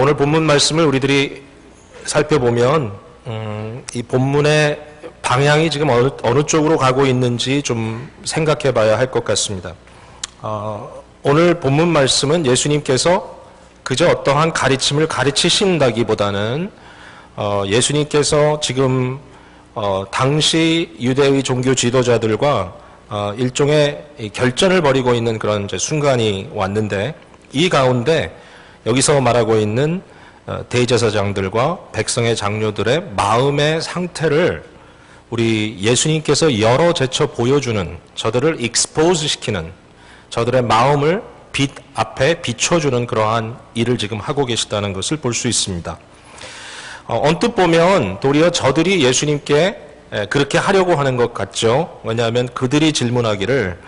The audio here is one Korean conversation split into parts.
오늘 본문 말씀을 우리들이 살펴보면 이 본문의 방향이 지금 어느 쪽으로 가고 있는지 좀 생각해 봐야 할 것 같습니다. 오늘 본문 말씀은 예수님께서 그저 어떠한 가르침을 가르치신다기보다는 예수님께서 지금 당시 유대의 종교 지도자들과 일종의 결전을 벌이고 있는 그런 이제 순간이 왔는데, 이 가운데 여기서 말하고 있는 대제사장들과 백성의 장로들의 마음의 상태를 우리 예수님께서 여러 제쳐 보여주는, 저들을 익스포즈 시키는, 저들의 마음을 빛 앞에 비춰주는 그러한 일을 지금 하고 계시다는 것을 볼 수 있습니다. 언뜻 보면 도리어 저들이 예수님께 그렇게 하려고 하는 것 같죠. 왜냐하면 그들이 질문하기를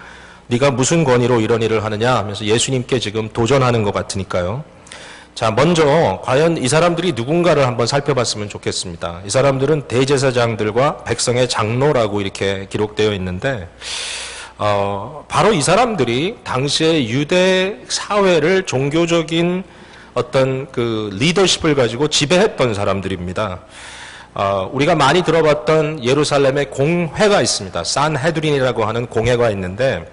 네가 무슨 권위로 이런 일을 하느냐 하면서 예수님께 지금 도전하는 것 같으니까요. 자, 먼저 과연 이 사람들이 누군가를 한번 살펴봤으면 좋겠습니다. 이 사람들은 대제사장들과 백성의 장로라고 이렇게 기록되어 있는데, 바로 이 사람들이 당시의 유대 사회를 종교적인 어떤 그 리더십을 가지고 지배했던 사람들입니다. 우리가 많이 들어봤던 예루살렘의 공회가 있습니다. 산헤드린이라고 하는 공회가 있는데,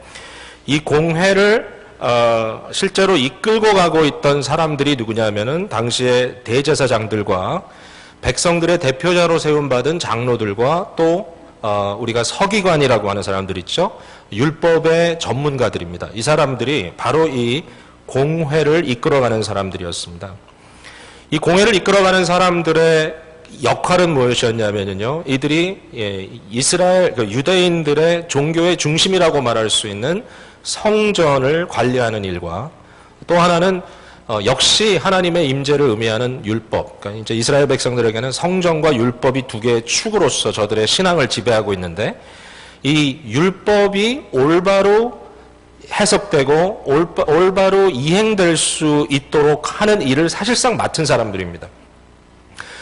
이 공회를 실제로 이끌고 가고 있던 사람들이 누구냐면은 당시의 대제사장들과 백성들의 대표자로 세움받은 장로들과 또 우리가 서기관이라고 하는 사람들 있죠. 율법의 전문가들입니다. 이 사람들이 바로 이 공회를 이끌어가는 사람들이었습니다. 이 공회를 이끌어가는 사람들의 역할은 무엇이었냐면요, 이들이 이스라엘 유대인들의 종교의 중심이라고 말할 수 있는 성전을 관리하는 일과, 또 하나는 역시 하나님의 임재를 의미하는 율법, 그러니까 이제 이스라엘 백성들에게는 성전과 율법이 두 개의 축으로서 저들의 신앙을 지배하고 있는데, 이 율법이 올바로 해석되고 올바로 이행될 수 있도록 하는 일을 사실상 맡은 사람들입니다.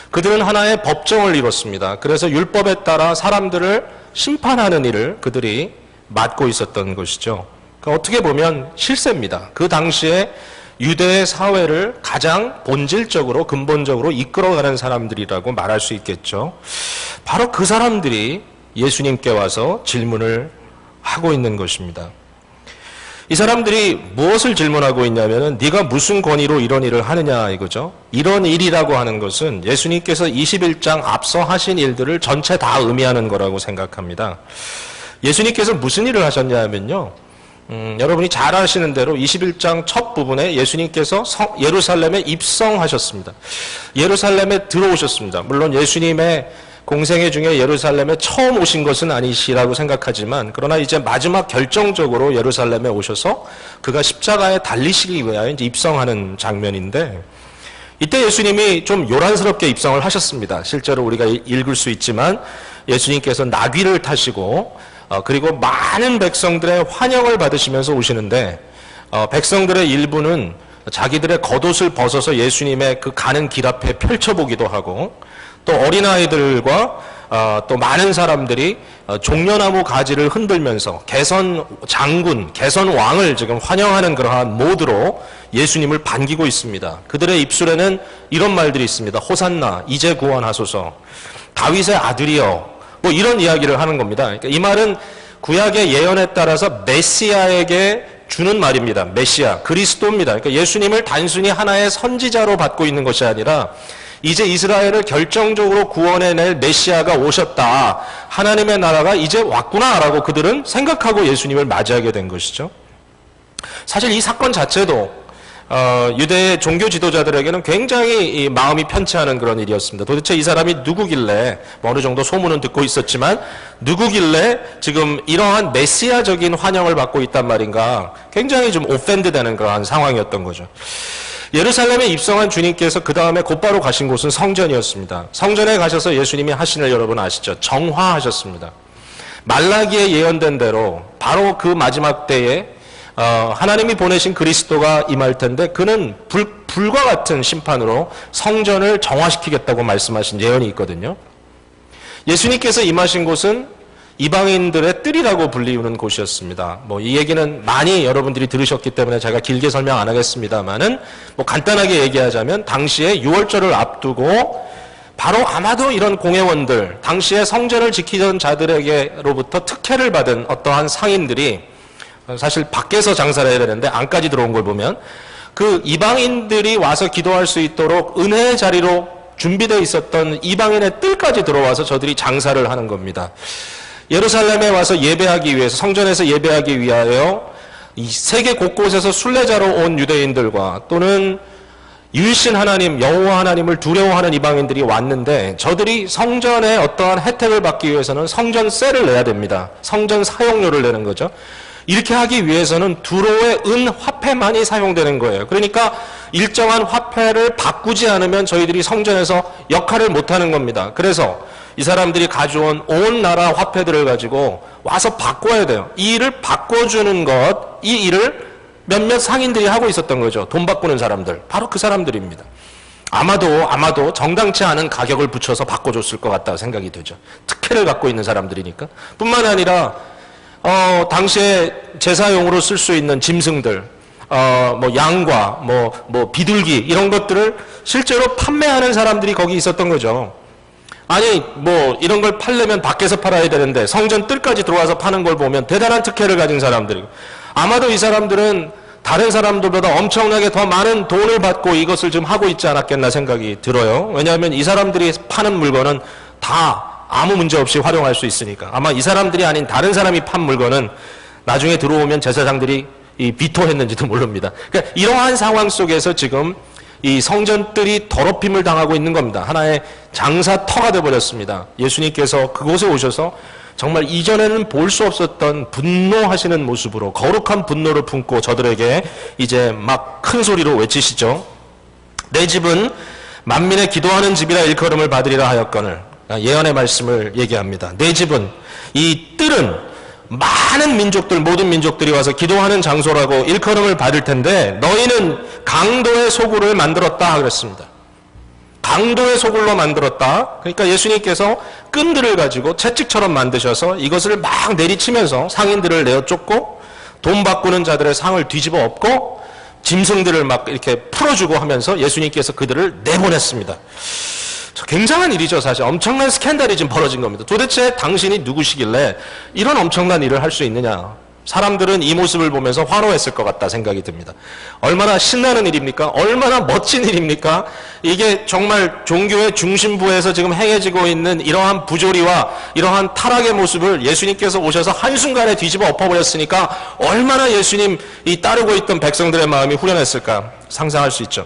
그들은 하나의 법정을 이뤘습니다. 그래서 율법에 따라 사람들을 심판하는 일을 그들이 맡고 있었던 것이죠. 그러니까 어떻게 보면 실세입니다. 그 당시에 유대의 사회를 가장 본질적으로 근본적으로 이끌어가는 사람들이라고 말할 수 있겠죠. 바로 그 사람들이 예수님께 와서 질문을 하고 있는 것입니다. 이 사람들이 무엇을 질문하고 있냐면은 네가 무슨 권위로 이런 일을 하느냐 이거죠. 이런 일이라고 하는 것은 예수님께서 21장 앞서 하신 일들을 전체 다 의미하는 거라고 생각합니다. 예수님께서 무슨 일을 하셨냐면요, 여러분이 잘 아시는 대로 21장 첫 부분에 예수님께서 예루살렘에 입성하셨습니다. 예루살렘에 들어오셨습니다. 물론 예수님의 공생애 중에 예루살렘에 처음 오신 것은 아니시라고 생각하지만, 그러나 이제 마지막 결정적으로 예루살렘에 오셔서 그가 십자가에 달리시기 위하여 이제 입성하는 장면인데, 이때 예수님이 좀 요란스럽게 입성을 하셨습니다. 실제로 우리가 읽을 수 있지만 예수님께서 나귀를 타시고 그리고 많은 백성들의 환영을 받으시면서 오시는데, 백성들의 일부는 자기들의 겉옷을 벗어서 예수님의 그 가는 길 앞에 펼쳐보기도 하고, 또 어린아이들과 또 많은 사람들이 종려나무 가지를 흔들면서 개선 장군, 개선 왕을 지금 환영하는 그러한 모드로 예수님을 반기고 있습니다. 그들의 입술에는 이런 말들이 있습니다. 호산나, 이제 구원하소서, 다윗의 아들이여, 뭐 이런 이야기를 하는 겁니다. 그러니까 이 말은 구약의 예언에 따라서 메시아에게 주는 말입니다. 메시아, 그리스도입니다. 그러니까 예수님을 단순히 하나의 선지자로 받고 있는 것이 아니라 이제 이스라엘을 결정적으로 구원해낼 메시아가 오셨다, 하나님의 나라가 이제 왔구나라고 그들은 생각하고 예수님을 맞이하게 된 것이죠. 사실 이 사건 자체도 유대의 종교 지도자들에게는 굉장히 마음이 편치 않은 그런 일이었습니다. 도대체 이 사람이 누구길래, 뭐 어느 정도 소문은 듣고 있었지만 누구길래 지금 이러한 메시아적인 환영을 받고 있단 말인가, 굉장히 좀 오펜드 되는 그러한 상황이었던 거죠. 예루살렘에 입성한 주님께서 그 다음에 곧바로 가신 곳은 성전이었습니다. 성전에 가셔서 예수님이 하신 일 여러분 아시죠? 정화하셨습니다. 말라기에 예언된 대로 바로 그 마지막 때에 하나님이 보내신 그리스도가 임할 텐데, 그는 불과 같은 심판으로 성전을 정화시키겠다고 말씀하신 예언이 있거든요. 예수님께서 임하신 곳은 이방인들의 뜰이라고 불리우는 곳이었습니다. 뭐 이 얘기는 많이 여러분들이 들으셨기 때문에 제가 길게 설명 안 하겠습니다만은 뭐 간단하게 얘기하자면 당시에 유월절을 앞두고 바로 아마도 이런 공회원들, 당시에 성전을 지키던 자들에게로부터 특혜를 받은 어떠한 상인들이 사실 밖에서 장사를 해야 되는데 안까지 들어온 걸 보면 그 이방인들이 와서 기도할 수 있도록 은혜의 자리로 준비되어 있었던 이방인의 뜰까지 들어와서 저들이 장사를 하는 겁니다. 예루살렘에 와서 예배하기 위해서, 성전에서 예배하기 위하여 이 세계 곳곳에서 순례자로 온 유대인들과 또는 유일신 하나님, 여호와 하나님을 두려워하는 이방인들이 왔는데 저들이 성전의 어떠한 혜택을 받기 위해서는 성전세를 내야 됩니다. 성전 사용료를 내는 거죠. 이렇게 하기 위해서는 두로의 은 화폐만이 사용되는 거예요. 그러니까 일정한 화폐를 바꾸지 않으면 저희들이 성전에서 역할을 못하는 겁니다. 그래서 이 사람들이 가져온 온 나라 화폐들을 가지고 와서 바꿔야 돼요. 이 일을 바꿔주는 것, 이 일을 몇몇 상인들이 하고 있었던 거죠. 돈 바꾸는 사람들. 바로 그 사람들입니다. 아마도 정당치 않은 가격을 붙여서 바꿔줬을 것 같다 생각이 되죠. 특혜를 갖고 있는 사람들이니까. 뿐만 아니라 당시에 제사용으로 쓸 수 있는 짐승들, 뭐 양과 뭐 비둘기 이런 것들을 실제로 판매하는 사람들이 거기 있었던 거죠. 아니 뭐 이런 걸 팔려면 밖에서 팔아야 되는데 성전 뜰까지 들어와서 파는 걸 보면 대단한 특혜를 가진 사람들이고, 아마도 이 사람들은 다른 사람들보다 엄청나게 더 많은 돈을 받고 이것을 좀 하고 있지 않았겠나 생각이 들어요. 왜냐하면 이 사람들이 파는 물건은 다 아무 문제 없이 활용할 수 있으니까. 아마 이 사람들이 아닌 다른 사람이 판 물건은 나중에 들어오면 제사장들이 비토했는지도 모릅니다. 그러니까 이러한 상황 속에서 지금 이 성전뜰이 더럽힘을 당하고 있는 겁니다. 하나의 장사터가 되어버렸습니다. 예수님께서 그곳에 오셔서 정말 이전에는 볼 수 없었던 분노하시는 모습으로 거룩한 분노를 품고 저들에게 이제 막 큰 소리로 외치시죠. 내 집은 만민의 기도하는 집이라 일컬음을 받으리라 하였거늘. 예언의 말씀을 얘기합니다. 내 집은, 이 뜰은 많은 민족들, 모든 민족들이 와서 기도하는 장소라고 일컬음을 받을 텐데 너희는 강도의 소굴을 만들었다 그랬습니다. 강도의 소굴로 만들었다. 그러니까 예수님께서 끈들을 가지고 채찍처럼 만드셔서 이것을 막 내리치면서 상인들을 내어 쫓고 돈 바꾸는 자들의 상을 뒤집어 엎고 짐승들을 막 이렇게 풀어주고 하면서 예수님께서 그들을 내보냈습니다. 굉장한 일이죠. 사실 엄청난 스캔들이 지금 벌어진 겁니다. 도대체 당신이 누구시길래 이런 엄청난 일을 할 수 있느냐. 사람들은 이 모습을 보면서 환호했을 것 같다 생각이 듭니다. 얼마나 신나는 일입니까? 얼마나 멋진 일입니까? 이게 정말 종교의 중심부에서 지금 행해지고 있는 이러한 부조리와 이러한 타락의 모습을 예수님께서 오셔서 한순간에 뒤집어 엎어버렸으니까 얼마나 예수님 이 따르고 있던 백성들의 마음이 후련했을까 상상할 수 있죠.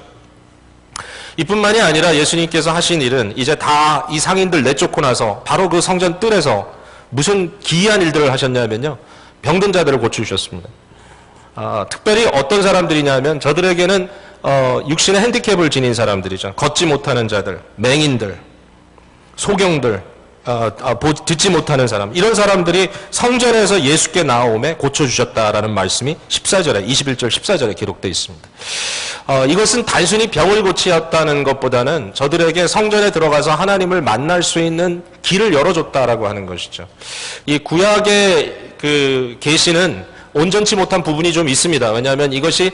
이뿐만이 아니라 예수님께서 하신 일은 이제 다 이 상인들 내쫓고 나서 바로 그 성전 뜰에서 무슨 기이한 일들을 하셨냐면요. 병든 자들을 고치셨습니다. 특별히 어떤 사람들이냐면 저들에게는 육신의 핸디캡을 지닌 사람들이죠. 걷지 못하는 자들, 맹인들, 소경들, 듣지 못하는 사람, 이런 사람들이 성전에서 예수께 나오매 고쳐주셨다라는 말씀이 14절에 21절 14절에 기록되어 있습니다. 이것은 단순히 병을 고치었다는 것보다는 저들에게 성전에 들어가서 하나님을 만날 수 있는 길을 열어줬다라고 하는 것이죠. 이 구약의 그 계시는 온전치 못한 부분이 좀 있습니다. 왜냐하면 이것이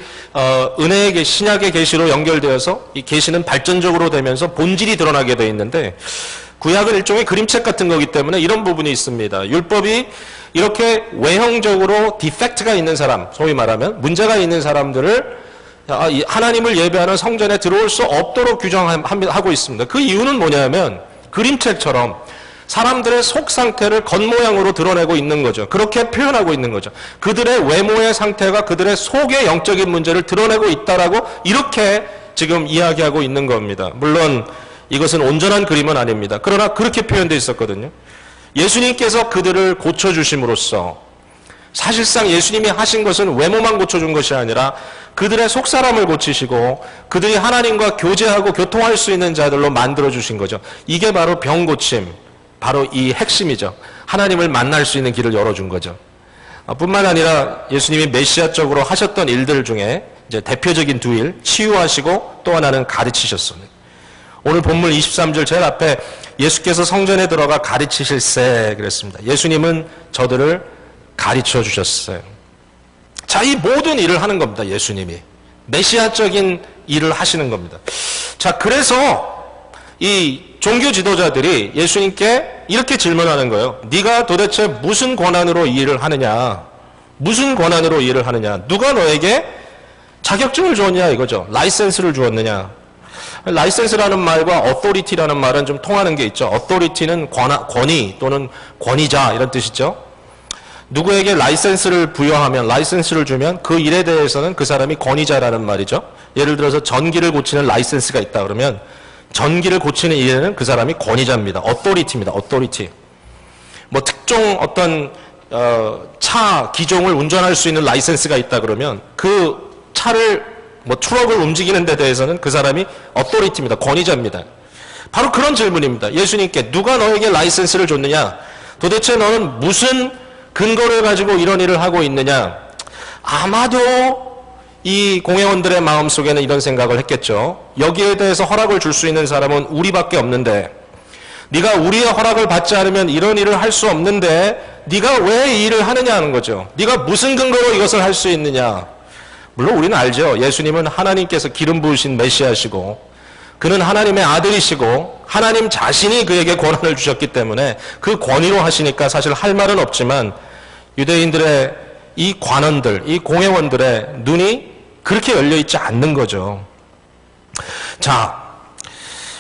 은혜의 계시, 신약의 계시로 연결되어서 이 계시는 발전적으로 되면서 본질이 드러나게 되어 있는데 구약은 일종의 그림책 같은 거기 때문에 이런 부분이 있습니다. 율법이 이렇게 외형적으로 디펙트가 있는 사람, 소위 말하면 문제가 있는 사람들을 하나님을 예배하는 성전에 들어올 수 없도록 규정하고 있습니다. 그 이유는 뭐냐면 그림책처럼 사람들의 속 상태를 겉모양으로 드러내고 있는 거죠. 그렇게 표현하고 있는 거죠. 그들의 외모의 상태가 그들의 속의 영적인 문제를 드러내고 있다라고 이렇게 지금 이야기하고 있는 겁니다. 물론 이것은 온전한 그림은 아닙니다. 그러나 그렇게 표현되어 있었거든요. 예수님께서 그들을 고쳐주심으로써 사실상 예수님이 하신 것은 외모만 고쳐준 것이 아니라 그들의 속사람을 고치시고 그들이 하나님과 교제하고 교통할 수 있는 자들로 만들어주신 거죠. 이게 바로 병고침, 바로 이 핵심이죠. 하나님을 만날 수 있는 길을 열어준 거죠. 뿐만 아니라 예수님이 메시아적으로 하셨던 일들 중에 이제 대표적인 두 일, 치유하시고 또 하나는 가르치셨습니다. 오늘 본문 23절 제일 앞에 예수께서 성전에 들어가 가르치실세 그랬습니다. 예수님은 저들을 가르쳐 주셨어요. 자, 이 모든 일을 하는 겁니다. 예수님이. 메시아적인 일을 하시는 겁니다. 자, 그래서 이 종교 지도자들이 예수님께 이렇게 질문하는 거예요. 네가 도대체 무슨 권한으로 이 일을 하느냐? 무슨 권한으로 이 일을 하느냐? 누가 너에게 자격증을 주었냐 이거죠. 라이센스를 주었느냐? 라이센스라는 말과 authority라는 말은 좀 통하는 게 있죠. authority는 권위 또는 권위자 이런 뜻이죠. 누구에게 라이센스를 부여하면, 라이센스를 주면 그 일에 대해서는 그 사람이 권위자라는 말이죠. 예를 들어서 전기를 고치는 라이센스가 있다 그러면 전기를 고치는 일에는 그 사람이 권위자입니다. authority입니다. authority. 뭐 특정 어떤 차 기종을 운전할 수 있는 라이센스가 있다 그러면 그 차를 뭐 트럭을 움직이는 데 대해서는 그 사람이 authority입니다. 권위자입니다. 바로 그런 질문입니다. 예수님께 누가 너에게 라이센스를 줬느냐? 도대체 너는 무슨 근거를 가지고 이런 일을 하고 있느냐? 아마도 이 공회원들의 마음속에는 이런 생각을 했겠죠. 여기에 대해서 허락을 줄 수 있는 사람은 우리밖에 없는데 네가 우리의 허락을 받지 않으면 이런 일을 할 수 없는데 네가 왜 이 일을 하느냐 하는 거죠. 네가 무슨 근거로 이것을 할 수 있느냐. 물론 우리는 알죠. 예수님은 하나님께서 기름 부으신 메시아시고 그는 하나님의 아들이시고 하나님 자신이 그에게 권한을 주셨기 때문에 그 권위로 하시니까 사실 할 말은 없지만 유대인들의 이 관원들, 이 공회원들의 눈이 그렇게 열려있지 않는 거죠. 자,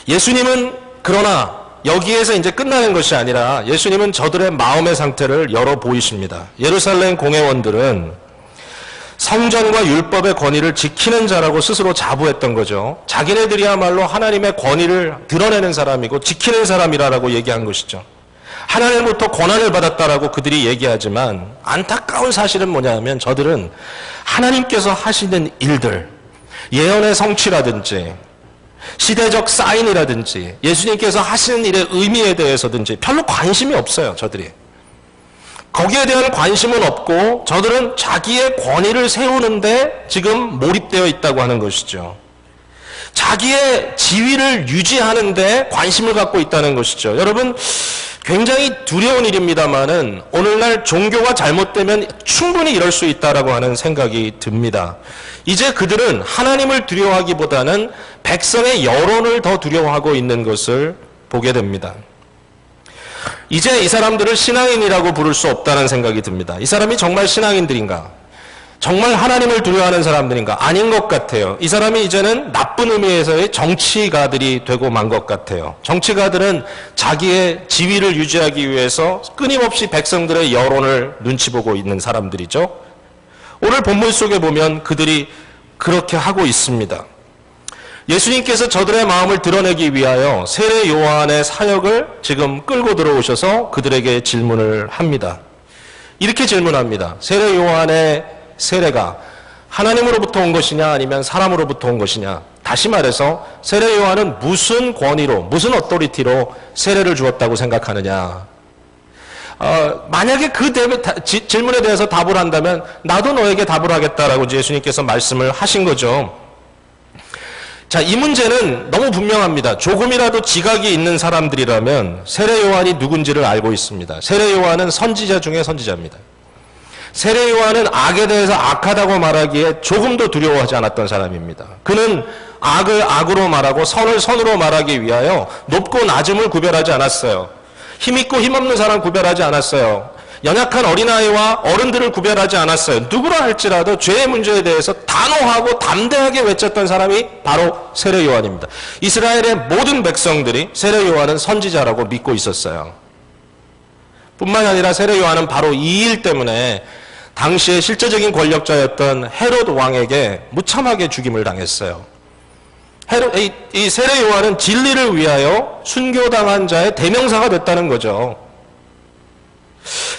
예수님은 그러나 여기에서 이제 끝나는 것이 아니라 예수님은 저들의 마음의 상태를 열어 보이십니다. 예루살렘 공회원들은 성전과 율법의 권위를 지키는 자라고 스스로 자부했던 거죠. 자기네들이야말로 하나님의 권위를 드러내는 사람이고 지키는 사람이라고 얘기한 것이죠. 하나님으로부터 권한을 받았다라고 그들이 얘기하지만 안타까운 사실은 뭐냐면 저들은 하나님께서 하시는 일들, 예언의 성취라든지 시대적 사인이라든지 예수님께서 하시는 일의 의미에 대해서든지 별로 관심이 없어요. 저들이. 거기에 대한 관심은 없고 저들은 자기의 권위를 세우는데 지금 몰입되어 있다고 하는 것이죠. 자기의 지위를 유지하는데 관심을 갖고 있다는 것이죠. 여러분, 굉장히 두려운 일입니다만은 오늘날 종교가 잘못되면 충분히 이럴 수 있다라고 하는 생각이 듭니다. 이제 그들은 하나님을 두려워하기보다는 백성의 여론을 더 두려워하고 있는 것을 보게 됩니다. 이제 이 사람들을 신앙인이라고 부를 수 없다는 생각이 듭니다. 이 사람이 정말 신앙인들인가? 정말 하나님을 두려워하는 사람들인가? 아닌 것 같아요. 이 사람이 이제는 나쁜 의미에서의 정치가들이 되고 만 것 같아요. 정치가들은 자기의 지위를 유지하기 위해서 끊임없이 백성들의 여론을 눈치 보고 있는 사람들이죠. 오늘 본문 속에 보면 그들이 그렇게 하고 있습니다. 예수님께서 저들의 마음을 드러내기 위하여 세례 요한의 사역을 지금 끌고 들어오셔서 그들에게 질문을 합니다. 이렇게 질문합니다. 세례 요한의 세례가 하나님으로부터 온 것이냐 아니면 사람으로부터 온 것이냐. 다시 말해서 세례 요한은 무슨 권위로, 무슨 어토리티로 세례를 주었다고 생각하느냐. 만약에 그 질문에 대해서 답을 한다면 나도 너에게 답을 하겠다라고 예수님께서 말씀을 하신 거죠. 자, 이 문제는 너무 분명합니다. 조금이라도 지각이 있는 사람들이라면 세례 요한이 누군지를 알고 있습니다. 세례 요한은 선지자 중에 선지자입니다. 세례 요한은 악에 대해서 악하다고 말하기에 조금도 두려워하지 않았던 사람입니다. 그는 악을 악으로 말하고 선을 선으로 말하기 위하여 높고 낮음을 구별하지 않았어요. 힘있고 힘없는 사람 구별하지 않았어요. 연약한 어린아이와 어른들을 구별하지 않았어요. 누구라 할지라도 죄의 문제에 대해서 단호하고 담대하게 외쳤던 사람이 바로 세례 요한입니다. 이스라엘의 모든 백성들이 세례 요한은 선지자라고 믿고 있었어요. 뿐만 아니라 세례 요한은 바로 이 일 때문에 당시의 실제적인 권력자였던 헤롯 왕에게 무참하게 죽임을 당했어요. 이 세례 요한은 진리를 위하여 순교당한 자의 대명사가 됐다는 거죠.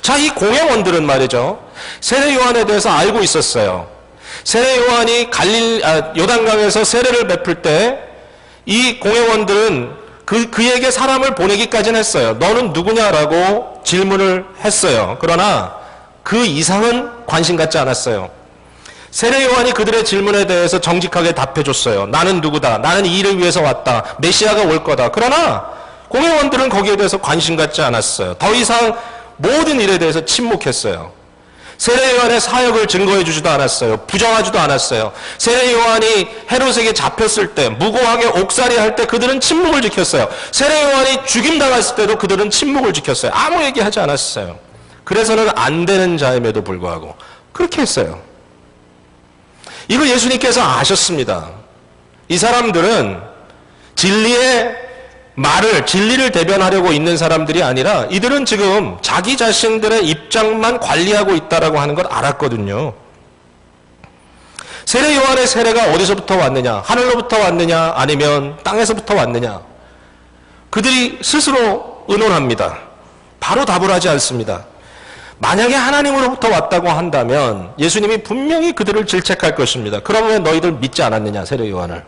자, 이 공회원들은 말이죠. 세례 요한에 대해서 알고 있었어요. 세례 요한이 요단강에서 세례를 베풀 때 이 공회원들은 그에게 사람을 보내기까지는 했어요. 너는 누구냐라고 질문을 했어요. 그러나 그 이상은 관심 갖지 않았어요. 세례 요한이 그들의 질문에 대해서 정직하게 답해줬어요. 나는 누구다. 나는 이 일을 위해서 왔다. 메시아가 올 거다. 그러나 공회원들은 거기에 대해서 관심 갖지 않았어요. 더 이상 모든 일에 대해서 침묵했어요. 세례 요한의 사역을 증거해 주지도 않았어요. 부정하지도 않았어요. 세례 요한이 헤롯에게 잡혔을 때, 무고하게 옥살이 할 때 그들은 침묵을 지켰어요. 세례 요한이 죽임당했을 때도 그들은 침묵을 지켰어요. 아무 얘기하지 않았어요. 그래서는 안 되는 자임에도 불구하고 그렇게 했어요. 이걸 예수님께서 아셨습니다. 이 사람들은 진리를 대변하려고 있는 사람들이 아니라 이들은 지금 자기 자신들의 입장만 관리하고 있다라고 하는 걸 알았거든요. 세례 요한의 세례가 어디서부터 왔느냐? 하늘로부터 왔느냐? 아니면 땅에서부터 왔느냐? 그들이 스스로 의논합니다. 바로 답을 하지 않습니다. 만약에 하나님으로부터 왔다고 한다면 예수님이 분명히 그들을 질책할 것입니다. 그러면 너희들 믿지 않았느냐, 세례 요한을.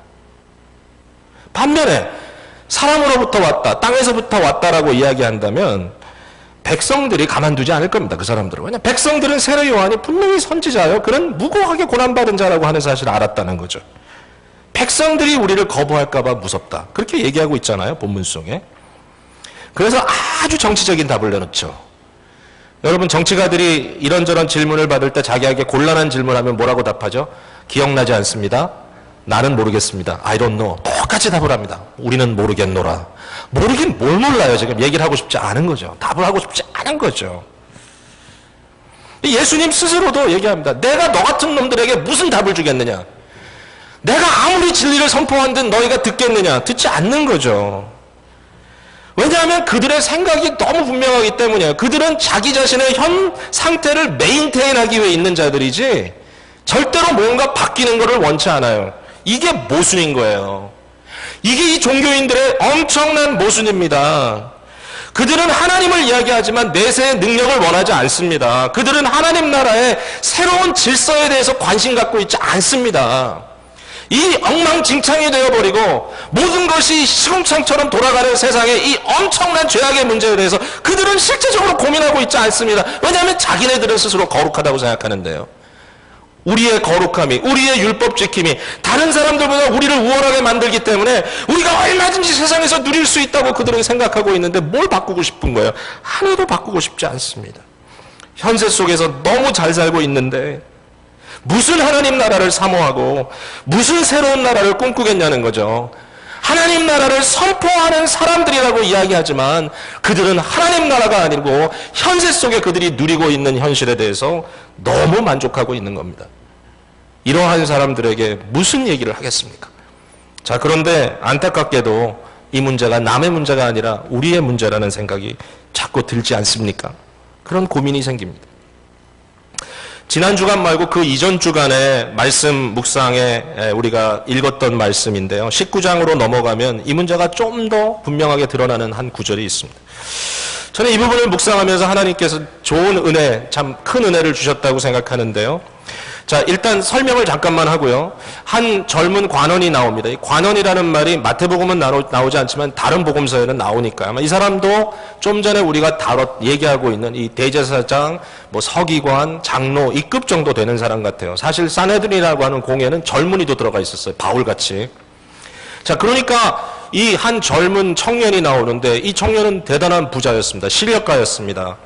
반면에 사람으로부터 왔다, 땅에서부터 왔다라고 이야기한다면 백성들이 가만두지 않을 겁니다. 그 사람들은. 왜냐하면 백성들은 세례 요한이 분명히 선지자요, 그런 무고하게 고난받은 자라고 하는 사실을 알았다는 거죠. 백성들이 우리를 거부할까 봐 무섭다. 그렇게 얘기하고 있잖아요, 본문 속에. 그래서 아주 정치적인 답을 내놓죠. 여러분, 정치가들이 이런저런 질문을 받을 때 자기에게 곤란한 질문하면 뭐라고 답하죠? 기억나지 않습니다. 나는 모르겠습니다. I don't know. 똑같이 답을 합니다. 우리는 모르겠노라. 모르긴 뭘 몰라요. 지금 얘기를 하고 싶지 않은 거죠. 답을 하고 싶지 않은 거죠. 예수님 스스로도 얘기합니다. 내가 너 같은 놈들에게 무슨 답을 주겠느냐. 내가 아무리 진리를 선포한든 너희가 듣겠느냐. 듣지 않는 거죠. 왜냐하면 그들의 생각이 너무 분명하기 때문이에요. 그들은 자기 자신의 현 상태를 메인테인하기 위해 있는 자들이지 절대로 뭔가 바뀌는 것을 원치 않아요. 이게 모순인 거예요. 이게 이 종교인들의 엄청난 모순입니다. 그들은 하나님을 이야기하지만 내세의 능력을 원하지 않습니다. 그들은 하나님 나라의 새로운 질서에 대해서 관심 갖고 있지 않습니다. 이 엉망진창이 되어버리고 모든 것이 시궁창처럼 돌아가는 세상의 이 엄청난 죄악의 문제에 대해서 그들은 실제적으로 고민하고 있지 않습니다. 왜냐하면 자기네들은 스스로 거룩하다고 생각하는데요. 우리의 거룩함이, 우리의 율법 지킴이 다른 사람들보다 우리를 우월하게 만들기 때문에 우리가 얼마든지 세상에서 누릴 수 있다고 그들은 생각하고 있는데 뭘 바꾸고 싶은 거예요? 하나도 바꾸고 싶지 않습니다. 현세 속에서 너무 잘 살고 있는데 무슨 하나님 나라를 사모하고 무슨 새로운 나라를 꿈꾸겠냐는 거죠. 하나님 나라를 선포하는 사람들이라고 이야기하지만 그들은 하나님 나라가 아니고 현세 속에 그들이 누리고 있는 현실에 대해서 너무 만족하고 있는 겁니다. 이러한 사람들에게 무슨 얘기를 하겠습니까? 자, 그런데 안타깝게도 이 문제가 남의 문제가 아니라 우리의 문제라는 생각이 자꾸 들지 않습니까? 그런 고민이 생깁니다. 지난 주간 말고 그 이전 주간의 말씀 묵상에 우리가 읽었던 말씀인데요. 19장으로 넘어가면 이 문제가 좀 더 분명하게 드러나는 한 구절이 있습니다. 저는 이 부분을 묵상하면서 하나님께서 좋은 은혜, 참 큰 은혜를 주셨다고 생각하는데요. 자, 일단 설명을 잠깐만 하고요. 한 젊은 관원이 나옵니다. 이 관원이라는 말이 마태복음은 나오지 않지만 다른 복음서에는 나오니까 아마 이 사람도 좀 전에 우리가 얘기하고 있는 이 대제사장, 뭐 서기관, 장로 이 급 정도 되는 사람 같아요. 사실 산헤드린이라고 하는 공회는 젊은이도 들어가 있었어요. 바울같이. 자, 그러니까 이 한 젊은 청년이 나오는데 이 청년은 대단한 부자였습니다. 실력가였습니다.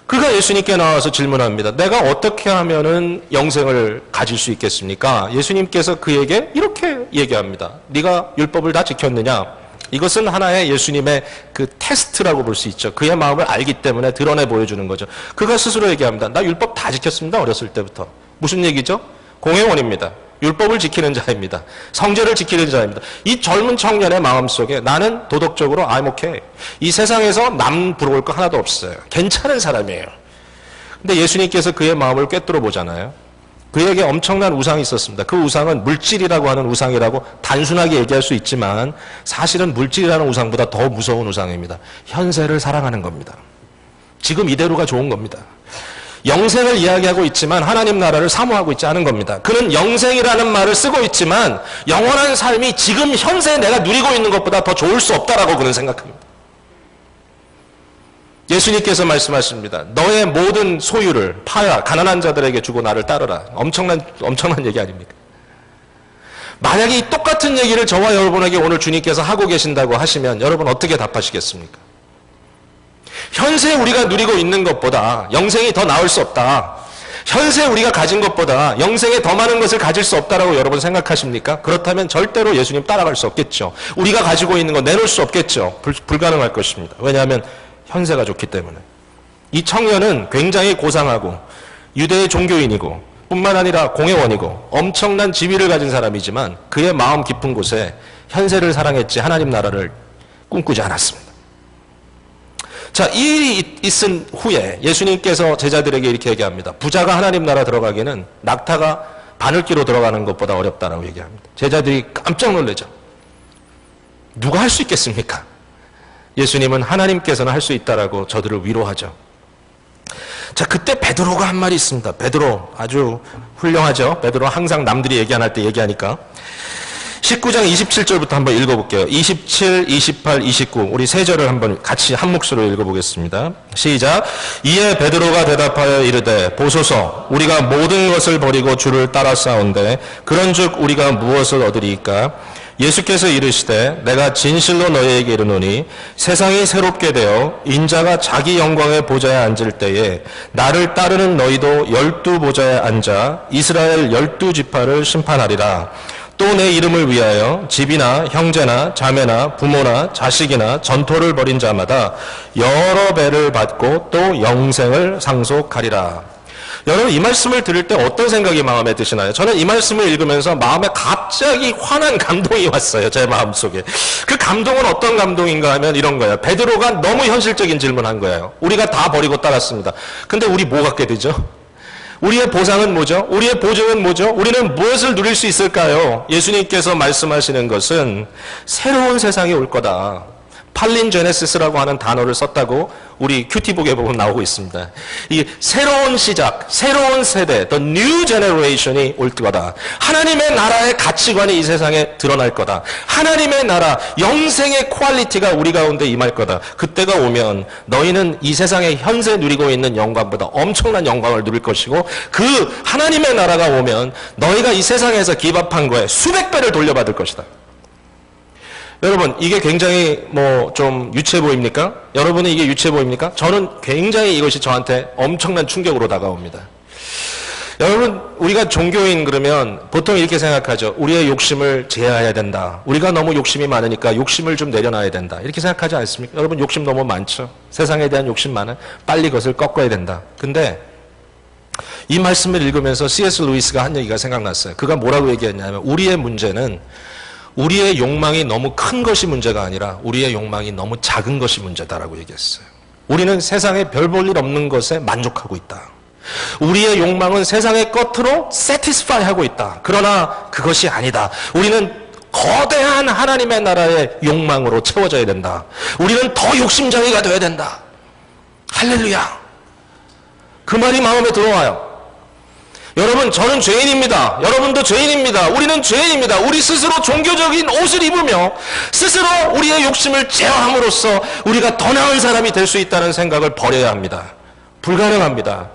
그가 예수님께 나와서 질문합니다. 내가 어떻게 하면은 영생을 가질 수 있겠습니까? 예수님께서 그에게 이렇게 얘기합니다. 네가 율법을 다 지켰느냐? 이것은 하나의 예수님의 그 테스트라고 볼 수 있죠. 그의 마음을 알기 때문에 드러내 보여주는 거죠. 그가 스스로 얘기합니다. 나 율법 다 지켰습니다. 어렸을 때부터. 무슨 얘기죠? 공회원입니다. 율법을 지키는 자입니다. 성제를 지키는 자입니다. 이 젊은 청년의 마음속에 나는 도덕적으로 I'm okay. 이 세상에서 남 부러울 거 하나도 없어요. 괜찮은 사람이에요. 근데 예수님께서 그의 마음을 꿰뚫어 보잖아요. 그에게 엄청난 우상이 있었습니다. 그 우상은 물질이라고 하는 우상이라고 단순하게 얘기할 수 있지만 사실은 물질이라는 우상보다 더 무서운 우상입니다. 현세를 사랑하는 겁니다. 지금 이대로가 좋은 겁니다. 영생을 이야기하고 있지만 하나님 나라를 사모하고 있지 않은 겁니다. 그는 영생이라는 말을 쓰고 있지만 영원한 삶이 지금 현세에 내가 누리고 있는 것보다 더 좋을 수 없다라고 그는 생각합니다. 예수님께서 말씀하십니다. 너의 모든 소유를 파야 가난한 자들에게 주고 나를 따르라. 엄청난 얘기 아닙니까? 만약에 이 똑같은 얘기를 저와 여러분에게 오늘 주님께서 하고 계신다고 하시면 여러분 어떻게 답하시겠습니까? 현세 우리가 누리고 있는 것보다 영생이 더 나을 수 없다. 현세 우리가 가진 것보다 영생에 더 많은 것을 가질 수 없다라고 여러분 생각하십니까? 그렇다면 절대로 예수님 따라갈 수 없겠죠. 우리가 가지고 있는 거 내놓을 수 없겠죠. 불가능할 것입니다. 왜냐하면 현세가 좋기 때문에. 이 청년은 굉장히 고상하고 유대의 종교인이고 뿐만 아니라 공회원이고 엄청난 지위를 가진 사람이지만 그의 마음 깊은 곳에 현세를 사랑했지 하나님 나라를 꿈꾸지 않았습니다. 자, 이 일이 있은 후에 예수님께서 제자들에게 이렇게 얘기합니다. 부자가 하나님 나라 들어가기는 낙타가 바늘기로 들어가는 것보다 어렵다라고 얘기합니다. 제자들이 깜짝 놀라죠. 누가 할 수 있겠습니까? 예수님은 하나님께서는 할 수 있다라고 저들을 위로하죠. 자, 그때 베드로가 한 말이 있습니다. 베드로 아주 훌륭하죠. 베드로 항상 남들이 얘기 안 할 때 얘기하니까. 19장 27절부터 한번 읽어볼게요. 27, 28, 29 우리 세 절을 한번 같이 한 몫으로 읽어보겠습니다. 시작. 이에 베드로가 대답하여 이르되 보소서 우리가 모든 것을 버리고 주를 따라 싸운데 그런즉 우리가 무엇을 얻으리이까? 예수께서 이르시되 내가 진실로 너희에게 이르노니 세상이 새롭게 되어 인자가 자기 영광의 보좌에 앉을 때에 나를 따르는 너희도 12 보좌에 앉아 이스라엘 12지파를 심판하리라. 또 내 이름을 위하여 집이나 형제나 자매나 부모나 자식이나 전토를 벌인 자마다 여러 배를 받고 또 영생을 상속하리라. 여러분 이 말씀을 들을 때 어떤 생각이 마음에 드시나요? 저는 이 말씀을 읽으면서 마음에 갑자기 환한 감동이 왔어요. 제 마음속에. 그 감동은 어떤 감동인가 하면 이런 거예요. 베드로가 너무 현실적인 질문한 거예요. 우리가 다 버리고 따랐습니다. 근데 우리 뭐 갖게 되죠? 우리의 보상은 뭐죠? 우리의 보증은 뭐죠? 우리는 무엇을 누릴 수 있을까요? 예수님께서 말씀하시는 것은 새로운 세상이 올 거다. 팔린제네시스라고 하는 단어를 썼다고 우리 큐티북에 보면 나오고 있습니다. 이 새로운 시작, 새로운 세대, the new generation이 올 거다. 하나님의 나라의 가치관이 이 세상에 드러날 거다. 하나님의 나라, 영생의 퀄리티가 우리 가운데 임할 거다. 그때가 오면 너희는 이 세상에 현재 누리고 있는 영광보다 엄청난 영광을 누릴 것이고 그 하나님의 나라가 오면 너희가 이 세상에서 기밥한 거에 수백 배를 돌려받을 것이다. 여러분 이게 굉장히 좀 유치해 보입니까? 여러분은 이게 유치해 보입니까? 저는 굉장히 이것이 저한테 엄청난 충격으로 다가옵니다. 여러분 우리가 종교인 그러면 보통 이렇게 생각하죠. 우리의 욕심을 제어해야 된다. 우리가 너무 욕심이 많으니까 욕심을 좀 내려놔야 된다. 이렇게 생각하지 않습니까? 여러분 욕심 너무 많죠. 세상에 대한 욕심 많아. 빨리 그것을 꺾어야 된다. 근데 이 말씀을 읽으면서 C.S. 루이스가 한 얘기가 생각났어요. 그가 뭐라고 얘기했냐면 우리의 문제는 우리의 욕망이 너무 큰 것이 문제가 아니라 우리의 욕망이 너무 작은 것이 문제다라고 얘기했어요. 우리는 세상에 별 볼 일 없는 것에 만족하고 있다. 우리의 욕망은 세상의 겉으로 satisfy 하고 있다. 그러나 그것이 아니다. 우리는 거대한 하나님의 나라의 욕망으로 채워져야 된다. 우리는 더 욕심쟁이가 되어야 된다. 할렐루야. 그 말이 마음에 들어와요. 여러분 저는 죄인입니다. 여러분도 죄인입니다. 우리는 죄인입니다. 우리 스스로 종교적인 옷을 입으며 스스로 우리의 욕심을 제어함으로써 우리가 더 나은 사람이 될 수 있다는 생각을 버려야 합니다. 불가능합니다.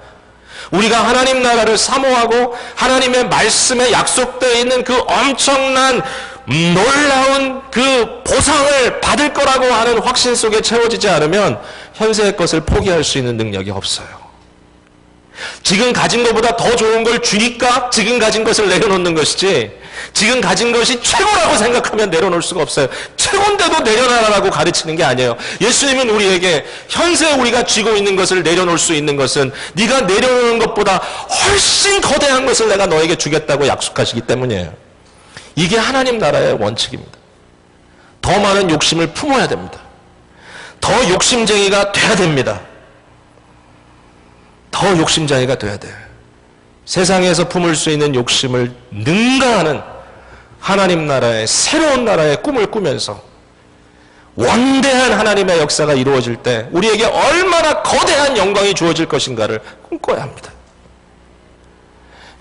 우리가 하나님 나라를 사모하고 하나님의 말씀에 약속되어 있는 그 엄청난 놀라운 그 보상을 받을 거라고 하는 확신 속에 채워지지 않으면 현세의 것을 포기할 수 있는 능력이 없어요. 지금 가진 것보다 더 좋은 걸 주니까 지금 가진 것을 내려놓는 것이지 지금 가진 것이 최고라고 생각하면 내려놓을 수가 없어요. 최고인데도 내려놔라고 가르치는 게 아니에요. 예수님은 우리에게 현세 우리가 쥐고 있는 것을 내려놓을 수 있는 것은 네가 내려놓는 것보다 훨씬 거대한 것을 내가 너에게 주겠다고 약속하시기 때문이에요. 이게 하나님 나라의 원칙입니다. 더 많은 욕심을 품어야 됩니다. 더 욕심쟁이가 돼야 됩니다. 더 욕심쟁이가 돼야 돼요. 세상에서 품을 수 있는 욕심을 능가하는 하나님 나라의 새로운 나라의 꿈을 꾸면서 원대한 하나님의 역사가 이루어질 때 우리에게 얼마나 거대한 영광이 주어질 것인가를 꿈꿔야 합니다.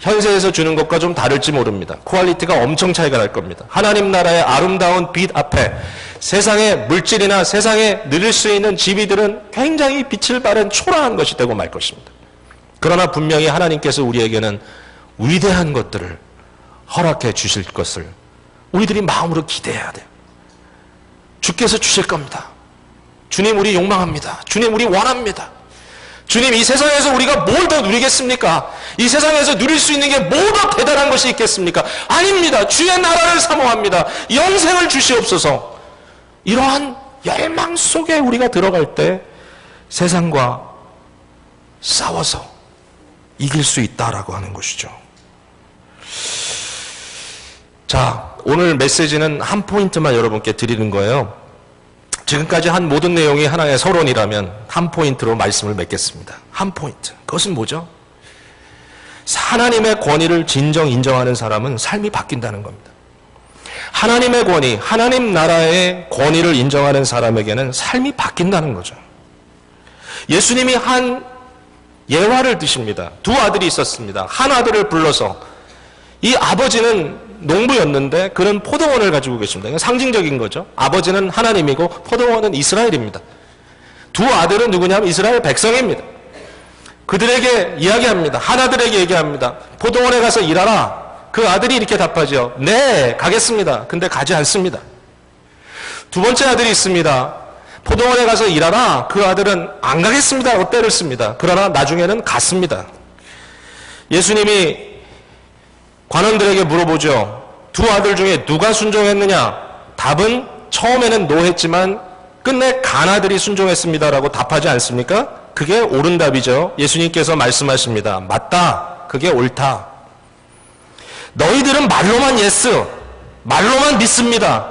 현세에서 주는 것과 좀 다를지 모릅니다. 퀄리티가 엄청 차이가 날 겁니다. 하나님 나라의 아름다운 빛 앞에 세상의 물질이나 세상에 누릴 수 있는 지위들은 굉장히 빛을 발한 초라한 것이 되고 말 것입니다. 그러나 분명히 하나님께서 우리에게는 위대한 것들을 허락해 주실 것을 우리들이 마음으로 기대해야 돼요. 주께서 주실 겁니다. 주님, 우리 욕망합니다. 주님, 우리 원합니다. 주님, 이 세상에서 우리가 뭘 더 누리겠습니까? 이 세상에서 누릴 수 있는 게 뭐 더 대단한 것이 있겠습니까? 아닙니다. 주의 나라를 사모합니다. 영생을 주시옵소서. 이러한 열망 속에 우리가 들어갈 때 세상과 싸워서 이길 수 있다라고 하는 것이죠. 자, 오늘 메시지는 한 포인트만 여러분께 드리는 거예요. 지금까지 한 모든 내용이 하나의 서론이라면 한 포인트로 말씀을 맺겠습니다. 한 포인트. 그것은 뭐죠? 하나님의 권위를 진정 인정하는 사람은 삶이 바뀐다는 겁니다. 하나님의 권위, 하나님 나라의 권위를 인정하는 사람에게는 삶이 바뀐다는 거죠. 예수님이 한 예화를 드십니다. 두 아들이 있었습니다. 한 아들을 불러서, 이 아버지는 농부였는데 그는 포도원을 가지고 계십니다. 이건 상징적인 거죠. 아버지는 하나님이고 포도원은 이스라엘입니다. 두 아들은 누구냐면 이스라엘 백성입니다. 그들에게 이야기합니다. 한 아들에게 얘기합니다. 포도원에 가서 일하라. 그 아들이 이렇게 답하죠. 네, 가겠습니다. 근데 가지 않습니다. 두 번째 아들이 있습니다. 포도원에 가서 일하라. 그 아들은 안 가겠습니다 하고 때를 씁니다. 그러나 나중에는 갔습니다. 예수님이 관원들에게 물어보죠. 두 아들 중에 누가 순종했느냐? 답은 처음에는 노했지만 끝내 간 아들이 순종했습니다라고 답하지 않습니까? 그게 옳은 답이죠. 예수님께서 말씀하십니다. 맞다. 그게 옳다. 너희들은 말로만 예스, 말로만 믿습니다.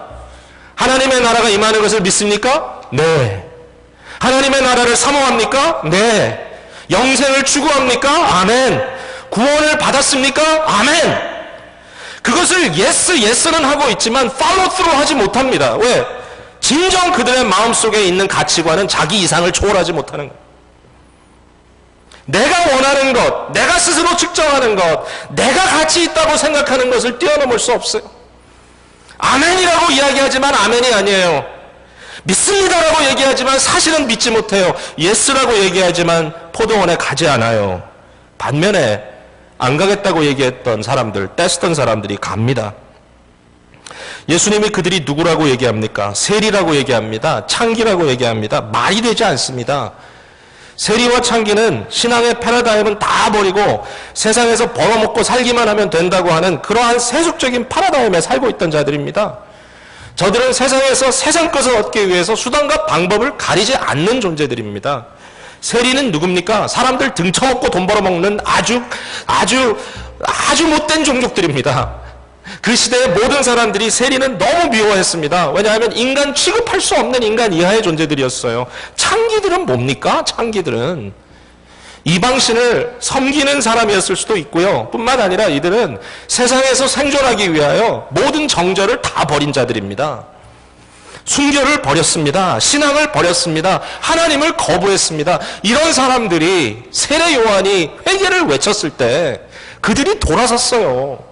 하나님의 나라가 임하는 것을 믿습니까? 네. 하나님의 나라를 사모합니까? 네. 영생을 추구합니까? 아멘. 구원을 받았습니까? 아멘. 그것을 예스는 하고 있지만 팔로우 스루 하지 못합니다. 왜? 진정 그들의 마음속에 있는 가치관은 자기 이상을 초월하지 못하는 거예요. 내가 원하는 것, 내가 스스로 측정하는 것, 내가 가치 있다고 생각하는 것을 뛰어넘을 수 없어요. 아멘이라고 이야기하지만 아멘이 아니에요. 믿습니다라고 얘기하지만 사실은 믿지 못해요. 예스라고 얘기하지만 포도원에 가지 않아요. 반면에 안 가겠다고 얘기했던 사람들, 떼쓰던 사람들이 갑니다. 예수님이 그들이 누구라고 얘기합니까? 세리라고 얘기합니다. 창기라고 얘기합니다. 말이 되지 않습니다. 세리와 창기는 신앙의 패러다임은 다 버리고 세상에서 벌어먹고 살기만 하면 된다고 하는 그러한 세속적인 패러다임에 살고 있던 자들입니다. 저들은 세상에서 세상 것을 얻기 위해서 수단과 방법을 가리지 않는 존재들입니다. 세리는 누굽니까? 사람들 등쳐먹고 돈 벌어먹는 아주 못된 종족들입니다. 그 시대의 모든 사람들이 세리는 너무 미워했습니다. 왜냐하면 인간 취급할 수 없는 인간 이하의 존재들이었어요. 창기들은 뭡니까? 창기들은 이방신을 섬기는 사람이었을 수도 있고요. 뿐만 아니라 이들은 세상에서 생존하기 위하여 모든 정절을 다 버린 자들입니다. 순교를 버렸습니다. 신앙을 버렸습니다. 하나님을 거부했습니다. 이런 사람들이 세례 요한이 회개를 외쳤을 때 그들이 돌아섰어요.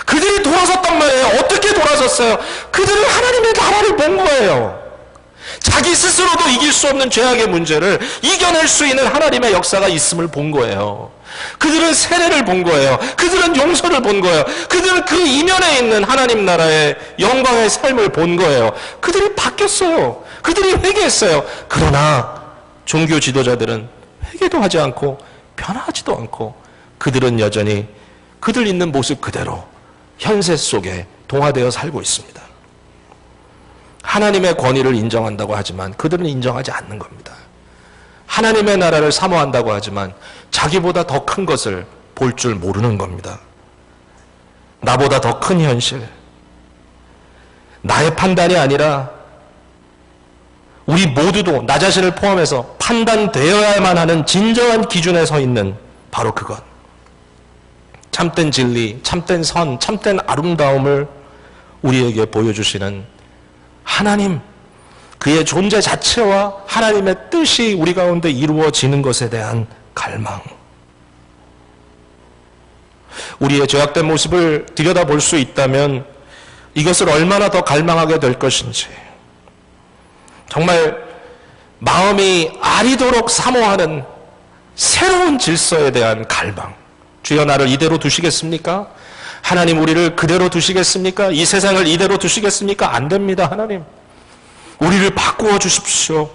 그들이 돌아섰단 말이에요. 어떻게 돌아섰어요? 그들은 하나님의 나라를 본 거예요. 자기 스스로도 이길 수 없는 죄악의 문제를 이겨낼 수 있는 하나님의 역사가 있음을 본 거예요. 그들은 세례를 본 거예요. 그들은 용서를 본 거예요. 그들은 그 이면에 있는 하나님 나라의 영광의 삶을 본 거예요. 그들이 바뀌었어요. 그들이 회개했어요. 그러나 종교 지도자들은 회개도 하지 않고 변하지도 않고 그들은 여전히 그들 있는 모습 그대로 현세 속에 동화되어 살고 있습니다. 하나님의 권위를 인정한다고 하지만 그들은 인정하지 않는 겁니다. 하나님의 나라를 사모한다고 하지만 자기보다 더 큰 것을 볼 줄 모르는 겁니다. 나보다 더 큰 현실, 나의 판단이 아니라 우리 모두도 나 자신을 포함해서 판단되어야만 하는 진정한 기준에 서 있는 바로 그것, 참된 진리, 참된 선, 참된 아름다움을 우리에게 보여주시는 하나님, 그의 존재 자체와 하나님의 뜻이 우리 가운데 이루어지는 것에 대한 갈망, 우리의 죄악된 모습을 들여다볼 수 있다면 이것을 얼마나 더 갈망하게 될 것인지, 정말 마음이 아리도록 사모하는 새로운 질서에 대한 갈망. 주여 나를 이대로 두시겠습니까? 하나님 우리를 그대로 두시겠습니까? 이 세상을 이대로 두시겠습니까? 안 됩니다. 하나님. 우리를 바꾸어 주십시오.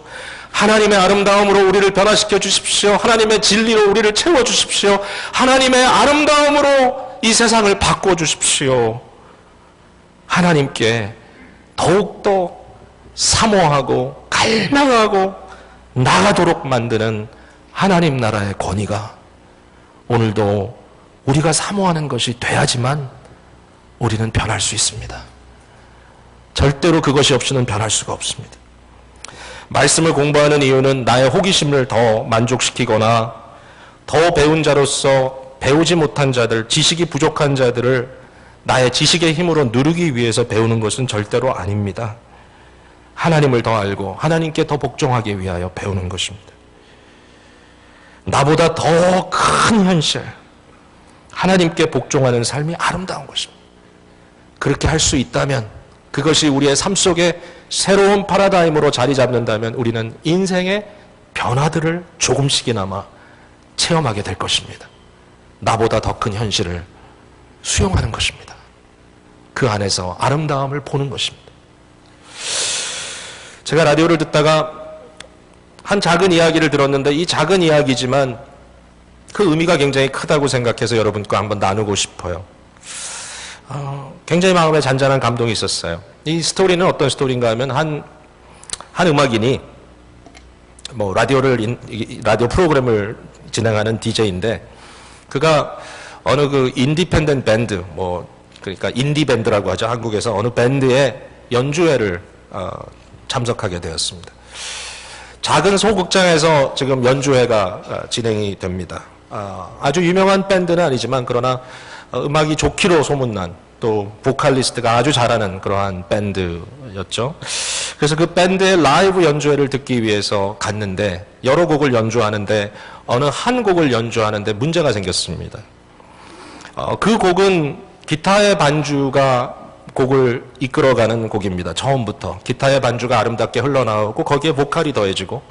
하나님의 아름다움으로 우리를 변화시켜 주십시오. 하나님의 진리로 우리를 채워 주십시오. 하나님의 아름다움으로 이 세상을 바꾸어 주십시오. 하나님께 더욱더 사모하고 갈망하고 나가도록 만드는 하나님 나라의 권위가 오늘도 우리가 사모하는 것이 돼야지만 우리는 변할 수 있습니다. 절대로 그것이 없이는 변할 수가 없습니다. 말씀을 공부하는 이유는 나의 호기심을 더 만족시키거나 더 배운 자로서 배우지 못한 자들, 지식이 부족한 자들을 나의 지식의 힘으로 누르기 위해서 배우는 것은 절대로 아닙니다. 하나님을 더 알고 하나님께 더 복종하기 위하여 배우는 것입니다. 나보다 더 큰 현실, 하나님께 복종하는 삶이 아름다운 것입니다. 그렇게 할 수 있다면, 그것이 우리의 삶 속에 새로운 파라다임으로 자리 잡는다면 우리는 인생의 변화들을 조금씩이나마 체험하게 될 것입니다. 나보다 더 큰 현실을 수용하는 것입니다. 그 안에서 아름다움을 보는 것입니다. 제가 라디오를 듣다가 한 작은 이야기를 들었는데, 이 작은 이야기지만 그 의미가 굉장히 크다고 생각해서 여러분과 한번 나누고 싶어요. 굉장히 마음에 잔잔한 감동이 있었어요. 이 스토리는 어떤 스토리인가 하면 한 음악인이 라디오 프로그램을 진행하는 DJ인데, 그가 어느 그 인디펜던트 밴드, 그러니까 인디 밴드라고 하죠. 한국에서 어느 밴드의 연주회를 참석하게 되었습니다. 작은 소극장에서 지금 연주회가 진행이 됩니다. 아주 유명한 밴드는 아니지만 그러나 음악이 좋기로 소문난, 또 보컬리스트가 아주 잘하는 그러한 밴드였죠. 그래서 그 밴드의 라이브 연주회를 듣기 위해서 갔는데, 여러 곡을 연주하는데 어느 한 곡을 연주하는데 문제가 생겼습니다. 그 곡은 기타의 반주가 곡을 이끌어가는 곡입니다. 처음부터 기타의 반주가 아름답게 흘러나오고 거기에 보컬이 더해지고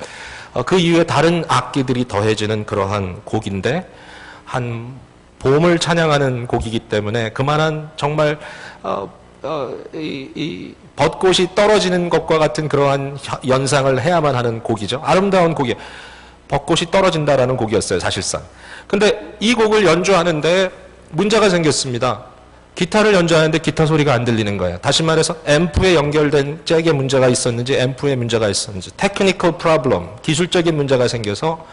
그 이후에 다른 악기들이 더해지는 그러한 곡인데, 한 봄을 찬양하는 곡이기 때문에 그만한 정말 이 벚꽃이 떨어지는 것과 같은 그러한 연상을 해야만 하는 곡이죠. 아름다운 곡이에요. 벚꽃이 떨어진다라는 곡이었어요, 사실상. 근데 이 곡을 연주하는데 문제가 생겼습니다. 기타를 연주하는데 기타 소리가 안 들리는 거예요. 다시 말해서 앰프에 연결된 잭에 문제가 있었는지 앰프에 문제가 있었는지, 테크니컬 프로블럼, 기술적인 문제가 생겨서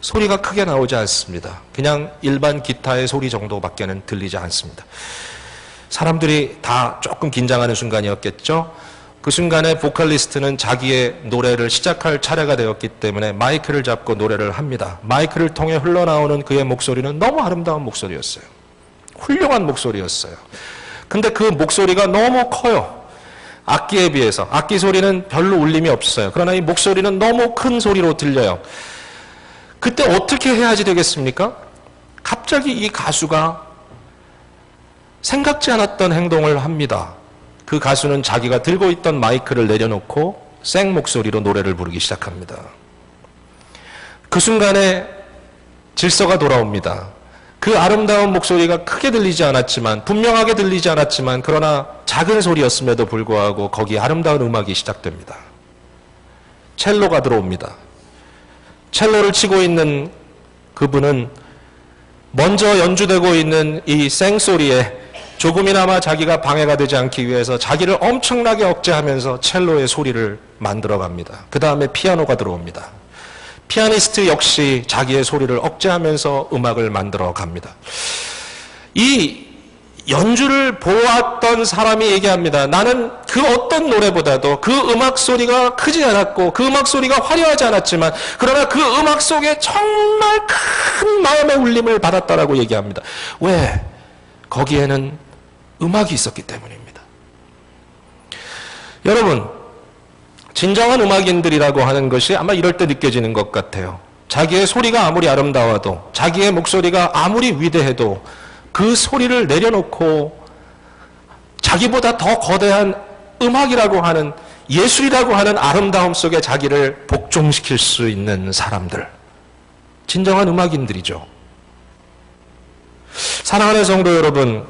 소리가 크게 나오지 않습니다. 그냥 일반 기타의 소리 정도밖에는 들리지 않습니다. 사람들이 다 조금 긴장하는 순간이었겠죠. 그 순간에 보컬리스트는 자기의 노래를 시작할 차례가 되었기 때문에 마이크를 잡고 노래를 합니다. 마이크를 통해 흘러나오는 그의 목소리는 너무 아름다운 목소리였어요. 훌륭한 목소리였어요. 근데 그 목소리가 너무 커요. 악기에 비해서. 악기 소리는 별로 울림이 없어요. 그러나 이 목소리는 너무 큰 소리로 들려요. 그때 어떻게 해야지 되겠습니까? 갑자기 이 가수가 생각지 않았던 행동을 합니다. 그 가수는 자기가 들고 있던 마이크를 내려놓고 생 목소리로 노래를 부르기 시작합니다. 그 순간에 질서가 돌아옵니다. 그 아름다운 목소리가 크게 들리지 않았지만, 분명하게 들리지 않았지만, 그러나 작은 소리였음에도 불구하고 거기에 아름다운 음악이 시작됩니다. 첼로가 들어옵니다. 첼로를 치고 있는 그분은 먼저 연주되고 있는 이 생소리에 조금이나마 자기가 방해가 되지 않기 위해서 자기를 엄청나게 억제하면서 첼로의 소리를 만들어갑니다. 그 다음에 피아노가 들어옵니다. 피아니스트 역시 자기의 소리를 억제하면서 음악을 만들어 갑니다. 이 연주를 보았던 사람이 얘기합니다. 나는 그 어떤 노래보다도 그 음악 소리가 크지 않았고 그 음악 소리가 화려하지 않았지만, 그러나 그 음악 속에 정말 큰 마음의 울림을 받았다라고 얘기합니다. 왜? 거기에는 음악이 있었기 때문입니다. 여러분, 진정한 음악인들이라고 하는 것이 아마 이럴 때 느껴지는 것 같아요. 자기의 소리가 아무리 아름다워도, 자기의 목소리가 아무리 위대해도 그 소리를 내려놓고 자기보다 더 거대한 음악이라고 하는, 예술이라고 하는 아름다움 속에 자기를 복종시킬 수 있는 사람들, 진정한 음악인들이죠. 사랑하는 성도 여러분,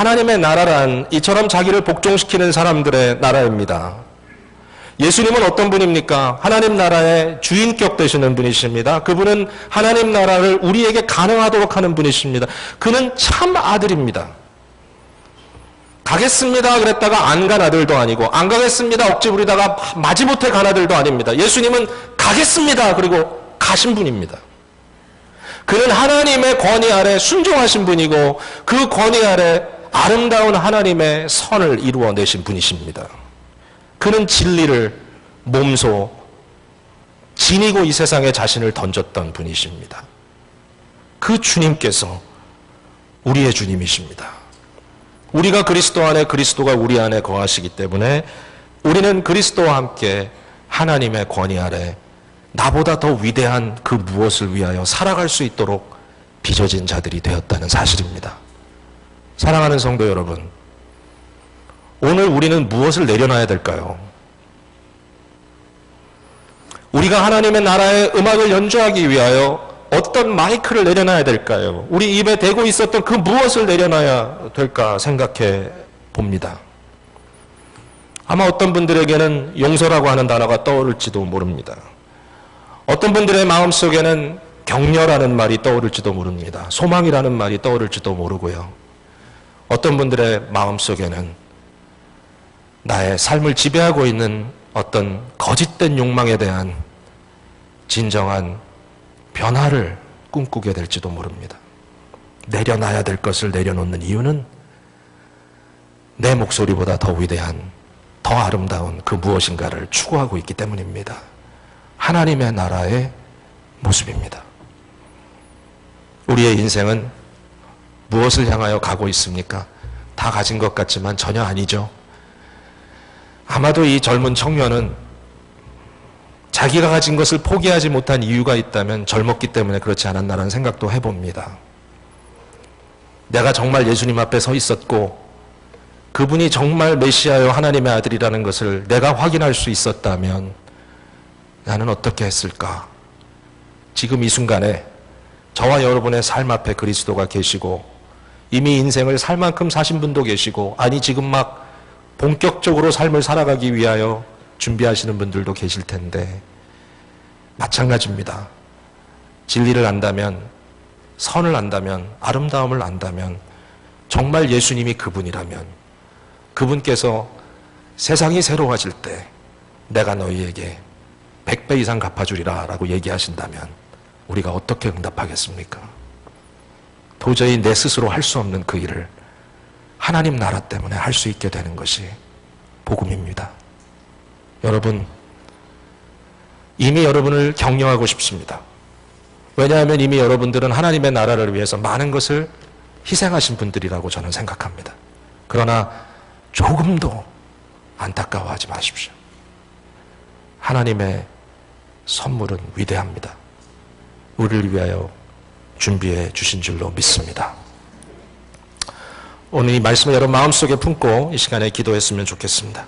하나님의 나라란 이처럼 자기를 복종시키는 사람들의 나라입니다. 예수님은 어떤 분입니까? 하나님 나라의 주인격 되시는 분이십니다. 그분은 하나님 나라를 우리에게 가능하도록 하는 분이십니다. 그는 참 아들입니다. 가겠습니다 그랬다가 안 간 아들도 아니고, 안 가겠습니다 억지 부리다가 마지못해 간 아들도 아닙니다. 예수님은 가겠습니다 그리고 가신 분입니다. 그는 하나님의 권위 아래 순종하신 분이고, 그 권위 아래 아름다운 하나님의 선을 이루어내신 분이십니다. 그는 진리를 몸소 지니고 이 세상에 자신을 던졌던 분이십니다. 그 주님께서 우리의 주님이십니다. 우리가 그리스도 안에, 그리스도가 우리 안에 거하시기 때문에 우리는 그리스도와 함께 하나님의 권위 아래 나보다 더 위대한 그 무엇을 위하여 살아갈 수 있도록 빚어진 자들이 되었다는 사실입니다. 사랑하는 성도 여러분, 오늘 우리는 무엇을 내려놔야 될까요? 우리가 하나님의 나라의 음악을 연주하기 위하여 어떤 마이크를 내려놔야 될까요? 우리 입에 대고 있었던 그 무엇을 내려놔야 될까 생각해 봅니다. 아마 어떤 분들에게는 용서라고 하는 단어가 떠오를지도 모릅니다. 어떤 분들의 마음속에는 격려라는 말이 떠오를지도 모릅니다. 소망이라는 말이 떠오를지도 모르고요. 어떤 분들의 마음속에는 나의 삶을 지배하고 있는 어떤 거짓된 욕망에 대한 진정한 변화를 꿈꾸게 될지도 모릅니다. 내려놔야 될 것을 내려놓는 이유는 내 목소리보다 더 위대한, 더 아름다운 그 무엇인가를 추구하고 있기 때문입니다. 하나님의 나라의 모습입니다. 우리의 인생은 무엇을 향하여 가고 있습니까? 다 가진 것 같지만 전혀 아니죠. 아마도 이 젊은 청년은 자기가 가진 것을 포기하지 못한 이유가 있다면 젊었기 때문에 그렇지 않았나라는 생각도 해봅니다. 내가 정말 예수님 앞에 서 있었고 그분이 정말 메시아요 하나님의 아들이라는 것을 내가 확인할 수 있었다면 나는 어떻게 했을까? 지금 이 순간에 저와 여러분의 삶 앞에 그리스도가 계시고 이미 인생을 살 만큼 사신 분도 계시고, 아니 지금 막 본격적으로 삶을 살아가기 위하여 준비하시는 분들도 계실 텐데 마찬가지입니다. 진리를 안다면, 선을 안다면, 아름다움을 안다면, 정말 예수님이 그분이라면, 그분께서 세상이 새로워질 때 내가 너희에게 100배 이상 갚아주리라 라고 얘기하신다면 우리가 어떻게 응답하겠습니까? 도저히 내 스스로 할 수 없는 그 일을 하나님 나라 때문에 할 수 있게 되는 것이 복음입니다. 여러분, 이미 여러분을 격려하고 싶습니다. 왜냐하면 이미 여러분들은 하나님의 나라를 위해서 많은 것을 희생하신 분들이라고 저는 생각합니다. 그러나 조금도 안타까워하지 마십시오. 하나님의 선물은 위대합니다. 우리를 위하여 준비해 주신 줄로 믿습니다. 오늘 이 말씀을 여러분 마음속에 품고 이 시간에 기도했으면 좋겠습니다.